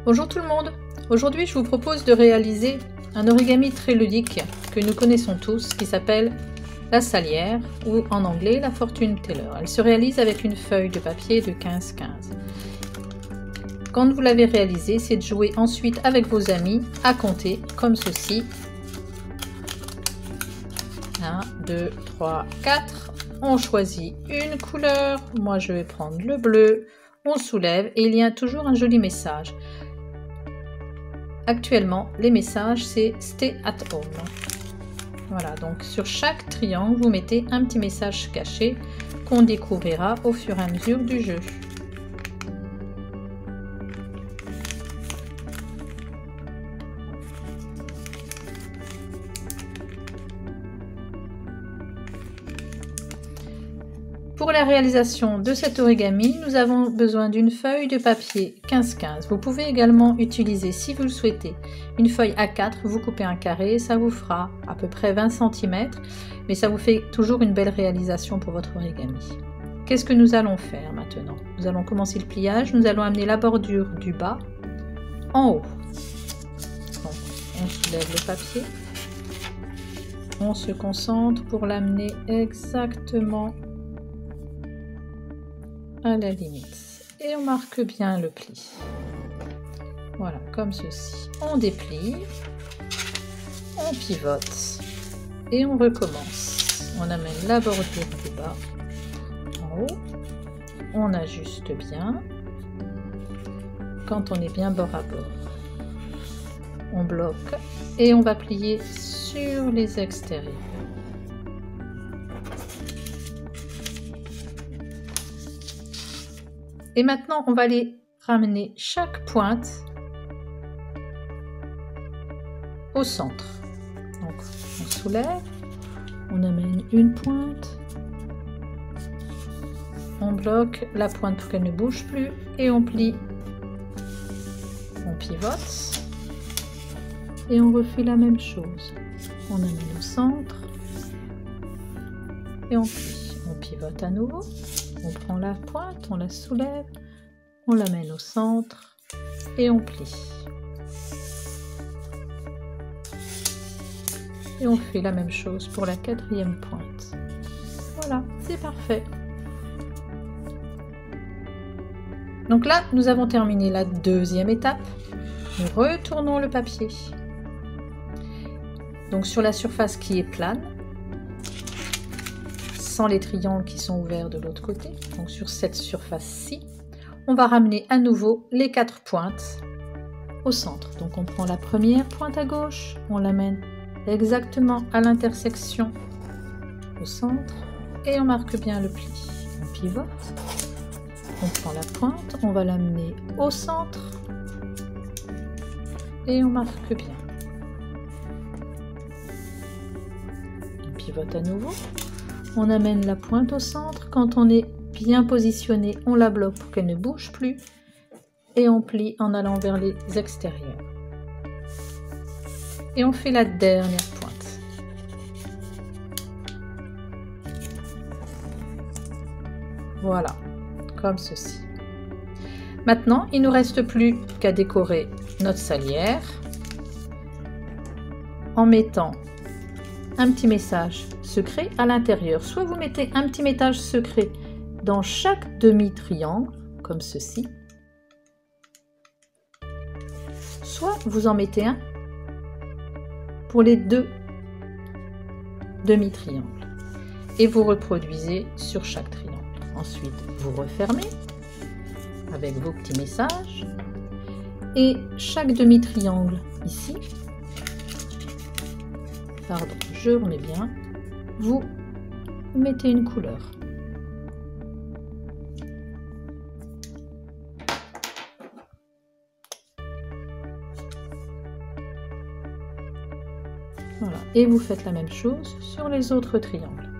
Bonjour tout le monde. Aujourd'hui je vous propose de réaliser un origami très ludique que nous connaissons tous qui s'appelle la salière ou en anglais la fortune teller. Elle se réalise avec une feuille de papier de 15-15. Quand vous l'avez réalisé, c'est de jouer ensuite avec vos amis à compter comme ceci. 1, 2, 3, 4. On choisit une couleur. Moi je vais prendre le bleu. On soulève et il y a toujours un joli message. Actuellement, les messages, c'est Stay at home. Voilà, donc sur chaque triangle, vous mettez un petit message caché qu'on découvrira au fur et à mesure du jeu. Pour la réalisation de cet origami, nous avons besoin d'une feuille de papier 15-15. Vous pouvez également utiliser, si vous le souhaitez, une feuille A4. Vous coupez un carré, ça vous fera à peu près 20 cm, mais ça vous fait toujours une belle réalisation pour votre origami. Qu'est-ce que nous allons faire maintenant? Nous allons commencer le pliage. Nous allons amener la bordure du bas en haut. Donc, on soulève le papier. On se concentre pour l'amener exactement à la limite et on marque bien le pli. Voilà, comme ceci. On déplie, on pivote et on recommence. On amène la bordure du bas en haut, on ajuste bien. Quand on est bien bord à bord, on bloque et on va plier sur les extérieurs. Et maintenant, on va aller ramener chaque pointe au centre. Donc, on soulève, on amène une pointe, on bloque la pointe pour qu'elle ne bouge plus et on plie. On pivote et on refait la même chose. On amène au centre et on plie. On pivote à nouveau. On prend la pointe, on la soulève, on l'amène au centre et on plie. Et on fait la même chose pour la quatrième pointe. Voilà, c'est parfait. Donc là, nous avons terminé la deuxième étape. Nous retournons le papier. Donc sur la surface qui est plane, sans les triangles qui sont ouverts de l'autre côté. Donc sur cette surface-ci, on va ramener à nouveau les 4 pointes au centre. Donc on prend la première pointe à gauche, on l'amène exactement à l'intersection au centre et on marque bien le pli. On pivote, on prend la pointe, on va l'amener au centre et on marque bien. On pivote à nouveau. On amène la pointe au centre. Quand on est bien positionné, on la bloque pour qu'elle ne bouge plus. Et on plie en allant vers les extérieurs. Et on fait la dernière pointe. Voilà, comme ceci. Maintenant, il ne nous reste plus qu'à décorer notre salière en mettant un petit message secret à l'intérieur. Soit vous mettez un petit message secret dans chaque demi-triangle, comme ceci. Soit vous en mettez un pour les deux demi-triangles. Et vous reproduisez sur chaque triangle. Ensuite, vous refermez avec vos petits messages. Et chaque demi-triangle ici, pardon, je remets bien, vous mettez une couleur. Voilà, et vous faites la même chose sur les autres triangles.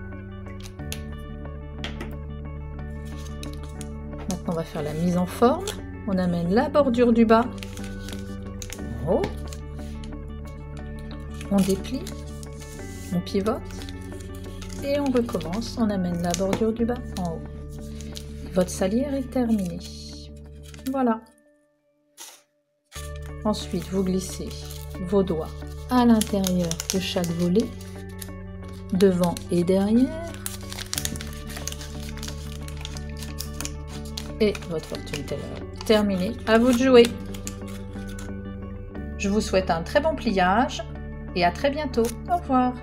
Maintenant, on va faire la mise en forme. On amène la bordure du bas en haut. On déplie. On pivote et on recommence, on amène la bordure du bas en haut. Votre salière est terminée. Voilà. Ensuite, vous glissez vos doigts à l'intérieur de chaque volet, devant et derrière. Et votre fortune teller terminée. À vous de jouer. Je vous souhaite un très bon pliage et à très bientôt. Au revoir.